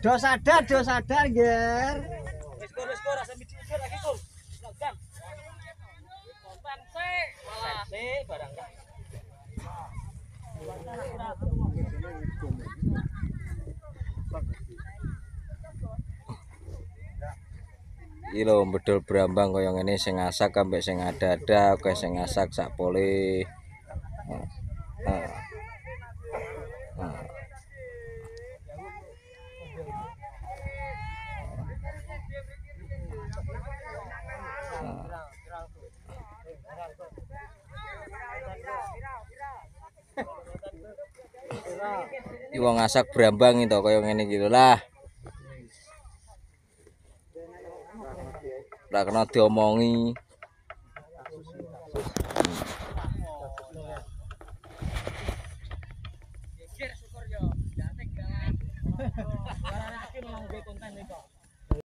Do sadar, Ger. Wis kor rasa micin lagi kor. Lagan. Konten sik, malah sik barang kan. Iki lho bedol brambang kaya ngene sing ngasak ambek sing ada-ada oke sing ngasak sak pole. Iki wong ngasak brambang itu kaya ngene iki lho lah. Ora kena diomongi. Syukur yo. Jantek jalan. Barang iki mau konten iki kok.